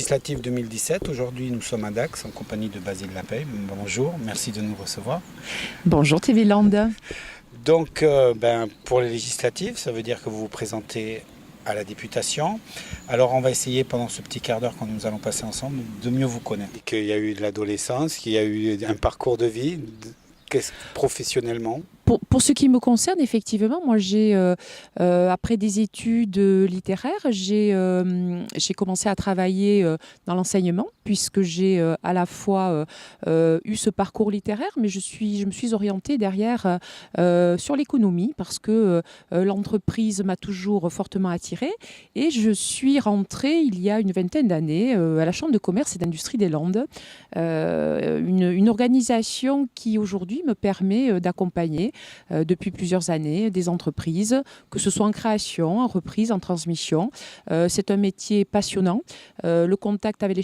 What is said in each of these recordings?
législatives 2017. Aujourd'hui, nous sommes à Dax en compagnie de Basile Lapey. Bonjour, merci de nous recevoir. Bonjour TV Land. Donc, pour les législatives, ça veut dire que vous vous présentez à la députation. Alors, on va essayer pendant ce petit quart d'heure que nous allons passer ensemble de mieux vous connaître. Qu'il y a eu de l'adolescence, qu'il y a eu un parcours de vie, professionnellement. Pour ce qui me concerne, effectivement, moi j'ai, après des études littéraires, j'ai commencé à travailler dans l'enseignement, puisque j'ai à la fois eu ce parcours littéraire, mais je me suis orientée derrière sur l'économie, parce que l'entreprise m'a toujours fortement attirée, et je suis rentrée il y a une vingtaine d'années à la Chambre de commerce et d'industrie des Landes, une organisation qui aujourd'hui me permet d'accompagner depuis plusieurs années des entreprises, que ce soit en création, en reprise, en transmission. C'est un métier passionnant. Le contact avec les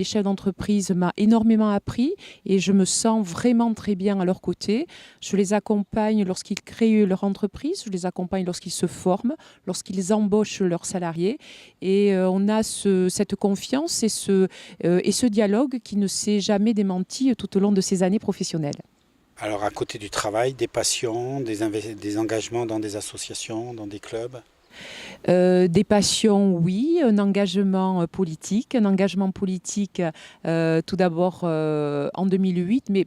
chefs d'entreprise m'a énormément appris et je me sens vraiment très bien à leur côté. Je les accompagne lorsqu'ils créent leur entreprise, je les accompagne lorsqu'ils se forment, lorsqu'ils embauchent leurs salariés. Et on a cette confiance et ce dialogue qui ne s'est jamais démenti tout au long de ces années professionnelles. Alors, à côté du travail, des passions, des engagements dans des associations, dans des clubs? Des passions, oui. Un engagement politique. Tout d'abord en 2008, mais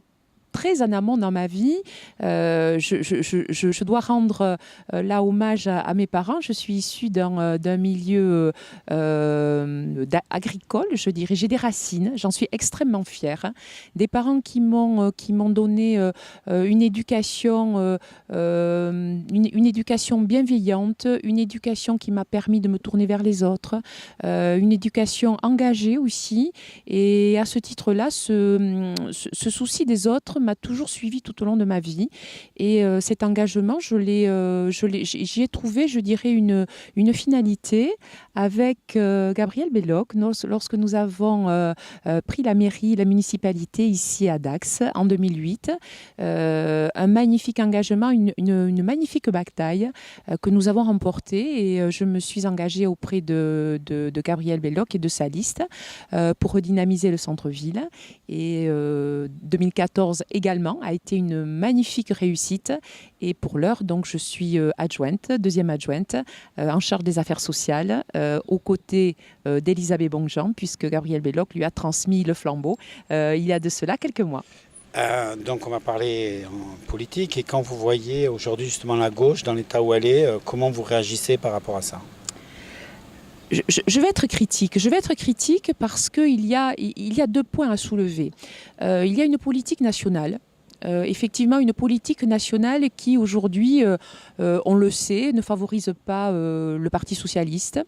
très en amont dans ma vie. Je dois rendre là hommage à mes parents. Je suis issue d'un milieu agricole, je dirais. J'ai des racines, j'en suis extrêmement fière. Des parents qui m'ont donné une éducation bienveillante, une éducation qui m'a permis de me tourner vers les autres, une éducation engagée aussi. Et à ce titre-là, ce souci des autres m'a toujours suivi tout au long de ma vie. Et cet engagement, j'y ai trouvé, je dirais, une finalité avec Gabriel Belloc, lorsque nous avons pris la municipalité ici à Dax en 2008. Un magnifique engagement, une magnifique bataille que nous avons remportée. Et je me suis engagée auprès de Gabriel Belloc et de sa liste pour redynamiser le centre-ville. Et 2014 également a été une magnifique réussite. Et pour l'heure, donc, je suis deuxième adjointe, en charge des affaires sociales, aux côtés d'Elisabeth Bongjean, puisque Gabriel Belloc lui a transmis le flambeau il y a de cela quelques mois. Donc on va parler en politique. Et quand vous voyez aujourd'hui justement la gauche dans l'état où elle est, comment vous réagissez par rapport à ça ? Je vais être critique. Je vais être critique parce qu'il y a 2 points à soulever. Il y a une politique nationale. Effectivement, une politique nationale qui aujourd'hui, on le sait, ne favorise pas le Parti socialiste.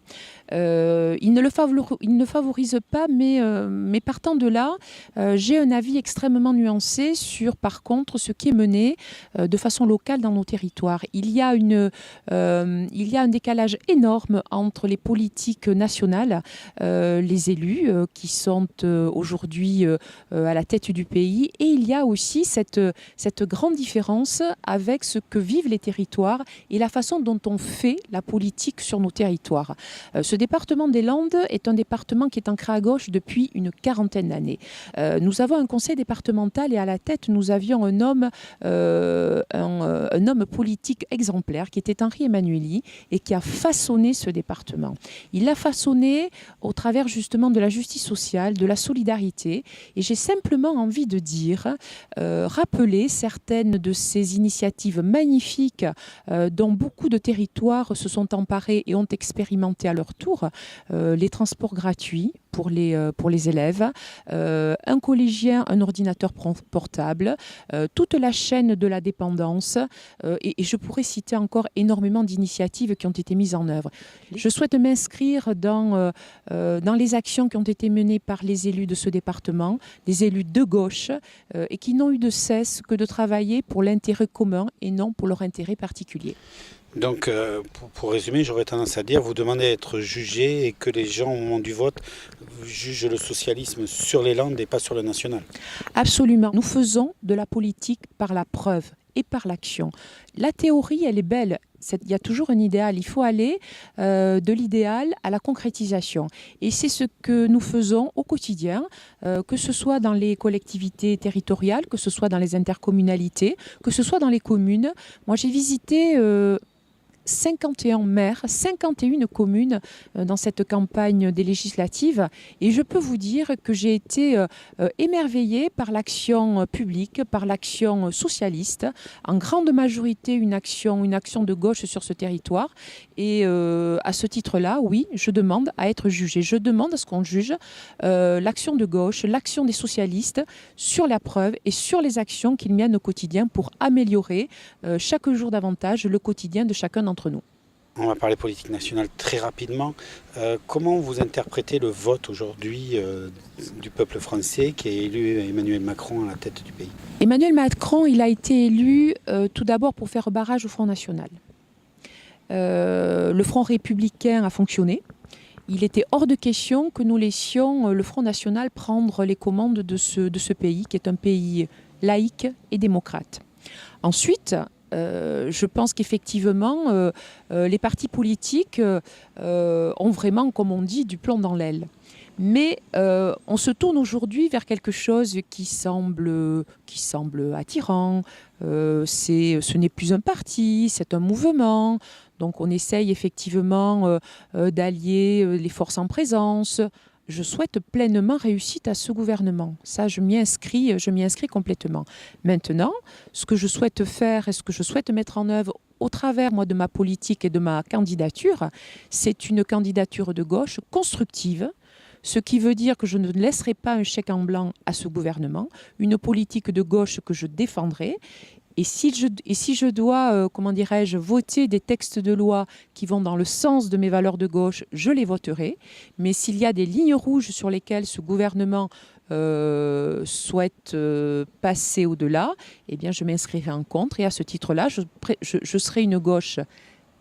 Il ne le favorise pas, mais partant de là, j'ai un avis extrêmement nuancé sur, par contre, ce qui est mené de façon locale dans nos territoires. Il y a un décalage énorme entre les politiques nationales, les élus qui sont aujourd'hui à la tête du pays, et il y a aussi cette grande différence avec ce que vivent les territoires et la façon dont on fait la politique sur nos territoires. Ce département des Landes est un département qui est ancré à gauche depuis une 40aine d'années. Nous avons un conseil départemental et à la tête, nous avions un homme politique exemplaire qui était Henri Emmanuelli et qui a façonné ce département. Il l'a façonné au travers justement de la justice sociale, de la solidarité, et j'ai simplement envie de dire, rappeler certaines de ces initiatives magnifiques dont beaucoup de territoires se sont emparés et ont expérimenté à leur tour. Les transports gratuits pour les élèves, un collégien, un ordinateur portable, toute la chaîne de la dépendance, et je pourrais citer encore énormément d'initiatives qui ont été mises en œuvre. Je souhaite m'inscrire dans les actions qui ont été menées par les élus de ce département, les élus de gauche, et qui n'ont eu de cesse que de travailler pour l'intérêt commun et non pour leur intérêt particulier. Donc, pour résumer, j'aurais tendance à dire, vous demandez d'être jugé et que les gens, au moment du vote, jugent le socialisme sur les Landes et pas sur le national. Absolument. Nous faisons de la politique par la preuve et par l'action. La théorie, elle est belle. Il y a toujours un idéal. Il faut aller de l'idéal à la concrétisation. Et c'est ce que nous faisons au quotidien, que ce soit dans les collectivités territoriales, que ce soit dans les intercommunalités, que ce soit dans les communes. Moi, j'ai visité 51 maires, 51 communes dans cette campagne des législatives. Et je peux vous dire que j'ai été émerveillée par l'action publique, par l'action socialiste. En grande majorité, une action de gauche sur ce territoire. Et à ce titre-là, oui, je demande à être jugée. Je demande à ce qu'on juge l'action de gauche, l'action des socialistes sur la preuve et sur les actions qu'ils mènent au quotidien pour améliorer chaque jour davantage le quotidien de chacun d'entre nous. On va parler politique nationale très rapidement. Comment vous interprétez le vote aujourd'hui du peuple français qui a élu Emmanuel Macron à la tête du pays? Emmanuel Macron, il a été élu tout d'abord pour faire barrage au Front National. Le Front républicain a fonctionné. Il était hors de question que nous laissions le Front National prendre les commandes de ce pays, qui est un pays laïque et démocrate. Ensuite, je pense qu'effectivement, les partis politiques ont vraiment, comme on dit, du plomb dans l'aile. Mais on se tourne aujourd'hui vers quelque chose qui semble attirant. Ce n'est plus un parti, c'est un mouvement. Donc on essaye effectivement d'allier les forces en présence. Je souhaite pleinement réussite à ce gouvernement. Ça, je m'y inscris complètement. Maintenant, ce que je souhaite faire et ce que je souhaite mettre en œuvre au travers, moi, de ma politique et de ma candidature, c'est une candidature de gauche constructive, ce qui veut dire que je ne laisserai pas un chèque en blanc à ce gouvernement, une politique de gauche que je défendrai. Et si je dois, voter des textes de loi qui vont dans le sens de mes valeurs de gauche, je les voterai. Mais s'il y a des lignes rouges sur lesquelles ce gouvernement souhaite passer au-delà, eh bien, je m'inscrirai en contre. Et à ce titre-là, je serai une gauche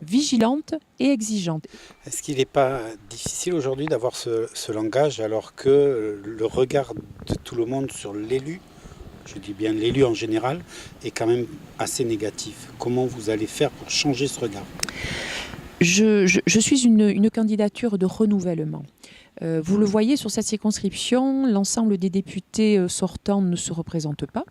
vigilante et exigeante. Est-ce qu'il n'est pas difficile aujourd'hui d'avoir ce langage alors que le regard de tout le monde sur l'élu, je dis bien l'élu en général, est quand même assez négatif? Comment vous allez faire pour changer ce regard? Je suis une candidature de renouvellement. Vous le voyez sur cette circonscription, l'ensemble des députés sortants ne se représentent pas.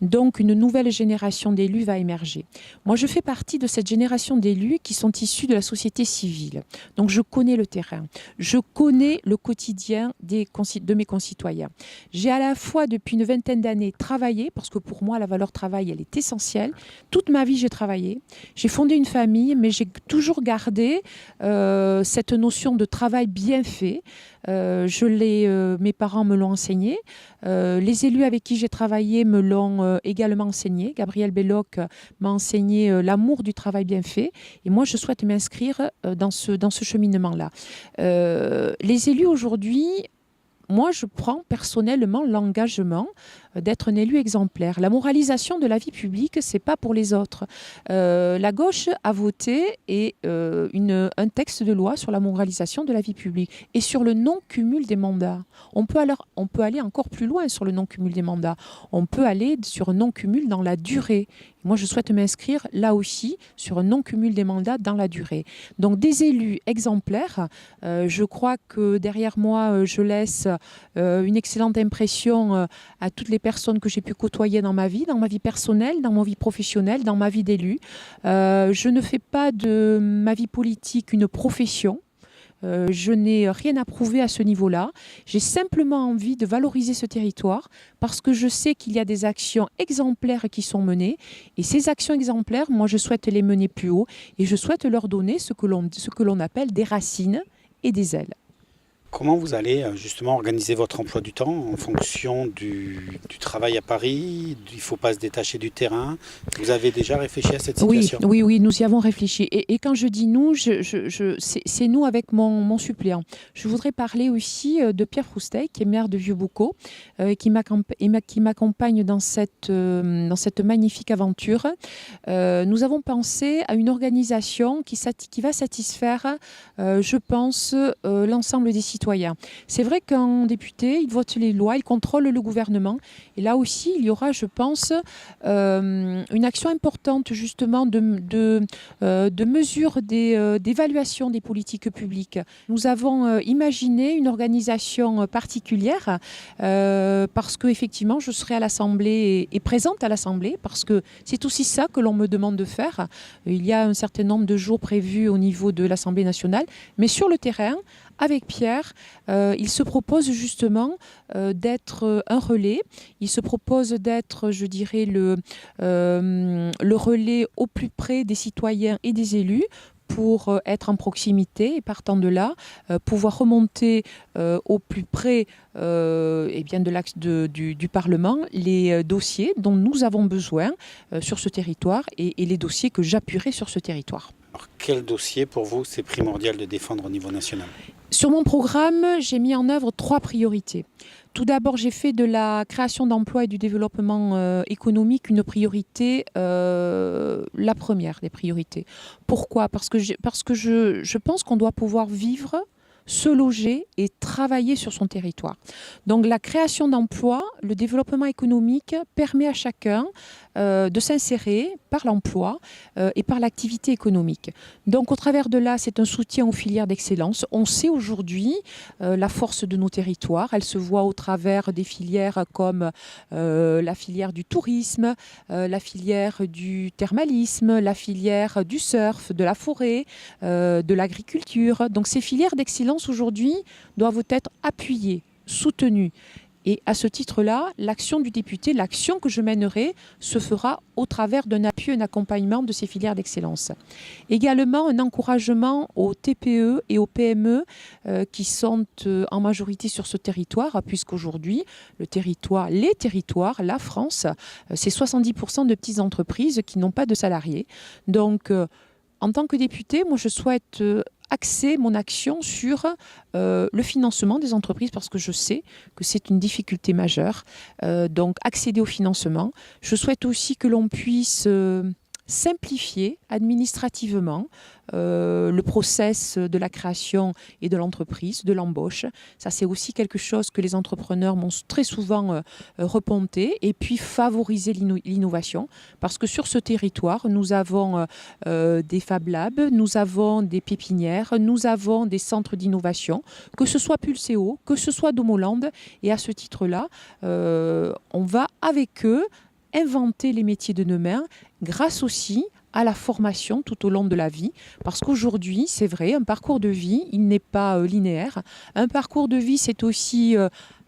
Donc une nouvelle génération d'élus va émerger. Moi, je fais partie de cette génération d'élus qui sont issus de la société civile. Donc je connais le terrain, je connais le quotidien de mes concitoyens. J'ai à la fois depuis une vingtaine d'années travaillé, parce que pour moi la valeur travail elle est essentielle. Toute ma vie j'ai travaillé, j'ai fondé une famille, mais j'ai toujours gardé cette notion de travail bien fait. Mes parents me l'ont enseigné. Les élus avec qui j'ai travaillé me l'ont également enseigné. Gabriel Belloc m'a enseigné l'amour du travail bien fait. Et moi, je souhaite m'inscrire dans ce cheminement-là. Les élus aujourd'hui, moi, je prends personnellement l'engagement d'être un élu exemplaire. La moralisation de la vie publique, c'est pas pour les autres. La gauche a voté un texte de loi sur la moralisation de la vie publique et sur le non-cumul des mandats. On peut aller encore plus loin sur le non-cumul des mandats. On peut aller sur un non-cumul dans la durée. Moi, je souhaite m'inscrire là aussi sur un non-cumul des mandats dans la durée. Donc, des élus exemplaires. Je crois que derrière moi, je laisse une excellente impression à toutes les personnes que j'ai pu côtoyer dans ma vie personnelle, dans ma vie professionnelle, dans ma vie d'élu. Je ne fais pas de ma vie politique une profession. Je n'ai rien à prouver à ce niveau-là. J'ai simplement envie de valoriser ce territoire parce que je sais qu'il y a des actions exemplaires qui sont menées. Et ces actions exemplaires, moi, je souhaite les mener plus haut et je souhaite leur donner ce que l'on appelle des racines et des ailes. Comment vous allez justement organiser votre emploi du temps en fonction du travail à Paris? Il ne faut pas se détacher du terrain. Vous avez déjà réfléchi à cette situation? Oui, nous y avons réfléchi. Et quand je dis nous, c'est nous avec mon suppléant. Je voudrais parler aussi de Pierre Frousteil, qui est maire de Vieux-Boucau, qui m'accompagne dans cette magnifique aventure. Nous avons pensé à une organisation qui va satisfaire, je pense, l'ensemble des citoyens citoyens. C'est vrai qu'un député, il vote les lois, il contrôle le gouvernement. Et là aussi, il y aura, je pense, une action importante justement de mesure d'évaluation des politiques publiques. Nous avons imaginé une organisation particulière parce qu'effectivement, je serai à l'Assemblée et présente à l'Assemblée parce que c'est aussi ça que l'on me demande de faire. Il y a un certain nombre de jours prévus au niveau de l'Assemblée nationale, mais sur le terrain, avec Pierre, il se propose justement d'être un relais. Il se propose d'être, je dirais, le relais au plus près des citoyens et des élus pour être en proximité et partant de là, pouvoir remonter au plus près eh bien de l'axe du Parlement les dossiers dont nous avons besoin sur ce territoire et les dossiers que j'appuierai sur ce territoire. Alors, quel dossier pour vous c'est primordial de défendre au niveau national? Sur mon programme, j'ai mis en œuvre 3 priorités. Tout d'abord, j'ai fait de la création d'emplois et du développement économique une priorité, la première des priorités. Pourquoi ? Parce que je pense qu'on doit pouvoir vivre, se loger et travailler sur son territoire. Donc la création d'emplois, le développement économique permet à chacun de s'insérer par l'emploi et par l'activité économique. Donc au travers de là, c'est un soutien aux filières d'excellence. On sait aujourd'hui la force de nos territoires. Elle se voit au travers des filières comme la filière du tourisme, la filière du thermalisme, la filière du surf, de la forêt, de l'agriculture. Donc ces filières d'excellence aujourd'hui doivent être appuyées, soutenues. Et à ce titre-là, l'action du député, l'action que je mènerai, se fera au travers d'un appui, un accompagnement de ces filières d'excellence. Également, un encouragement aux TPE et aux PME qui sont en majorité sur ce territoire, puisqu'aujourd'hui, les territoires, la France, c'est 70% de petites entreprises qui n'ont pas de salariés. Donc, en tant que député, moi, je souhaite axer mon action sur le financement des entreprises parce que je sais que c'est une difficulté majeure. Donc, accéder au financement. Je souhaite aussi que l'on puisse simplifier administrativement le process de la création et de l'entreprise, de l'embauche. Ça, c'est aussi quelque chose que les entrepreneurs m'ont très souvent remonté. Et puis, favoriser l'innovation. Parce que sur ce territoire, nous avons des Fab Labs, nous avons des pépinières, nous avons des centres d'innovation, que ce soit Pulseo, que ce soit Domoland. Et à ce titre-là, on va avec eux inventer les métiers de demain grâce aussi à la formation tout au long de la vie. Parce qu'aujourd'hui, c'est vrai, un parcours de vie, il n'est pas linéaire. Un parcours de vie, c'est aussi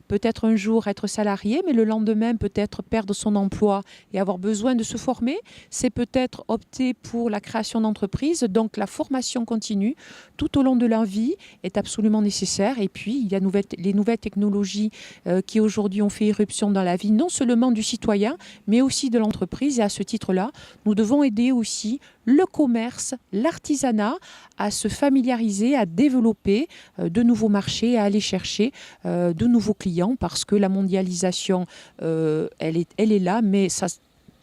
peut-être un jour être salarié, mais le lendemain peut-être perdre son emploi et avoir besoin de se former. C'est peut-être opter pour la création d'entreprise. Donc la formation continue tout au long de la vie est absolument nécessaire. Et puis il y a les nouvelles technologies qui aujourd'hui ont fait irruption dans la vie, non seulement du citoyen, mais aussi de l'entreprise. Et à ce titre-là, nous devons aider aussi le commerce, l'artisanat à se familiariser, à développer de nouveaux marchés, à aller chercher de nouveaux clients parce que la mondialisation, elle est là, mais ça,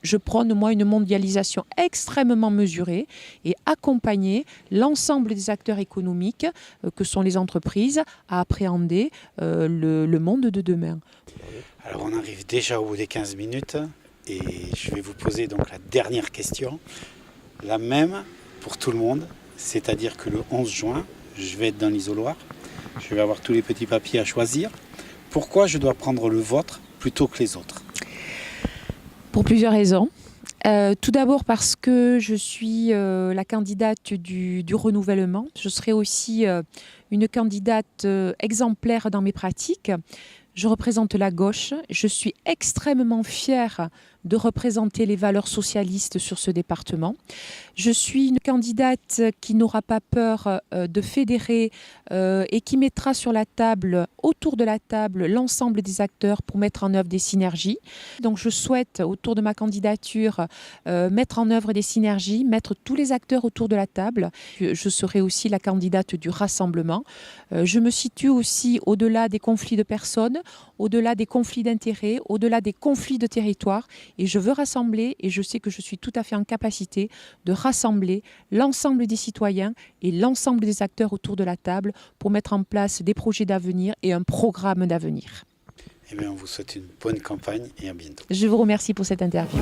je prône, moi, une mondialisation extrêmement mesurée et accompagner l'ensemble des acteurs économiques que sont les entreprises à appréhender le monde de demain. Alors, on arrive déjà au bout des 15 minutes et je vais vous poser donc la dernière question, la même pour tout le monde, c'est-à-dire que le 11 juin, je vais être dans l'isoloir, je vais avoir tous les petits papiers à choisir. Pourquoi je dois prendre le vôtre plutôt que les autres ? Pour plusieurs raisons. Tout d'abord parce que je suis la candidate du renouvellement. Je serai aussi une candidate exemplaire dans mes pratiques. Je représente la gauche. Je suis extrêmement fière de représenter les valeurs socialistes sur ce département. Je suis une candidate qui n'aura pas peur de fédérer et qui mettra sur la table, autour de la table, l'ensemble des acteurs pour mettre en œuvre des synergies. Donc je souhaite, autour de ma candidature, mettre en œuvre des synergies, mettre tous les acteurs autour de la table. Je serai aussi la candidate du rassemblement. Je me situe aussi au-delà des conflits de personnes, au-delà des conflits d'intérêts, au-delà des conflits de territoire. et je veux rassembler, et je sais que je suis tout à fait en capacité de rassembler l'ensemble des citoyens et l'ensemble des acteurs autour de la table pour mettre en place des projets d'avenir et un programme d'avenir. Eh bien, on vous souhaite une bonne campagne et à bientôt. Je vous remercie pour cette interview.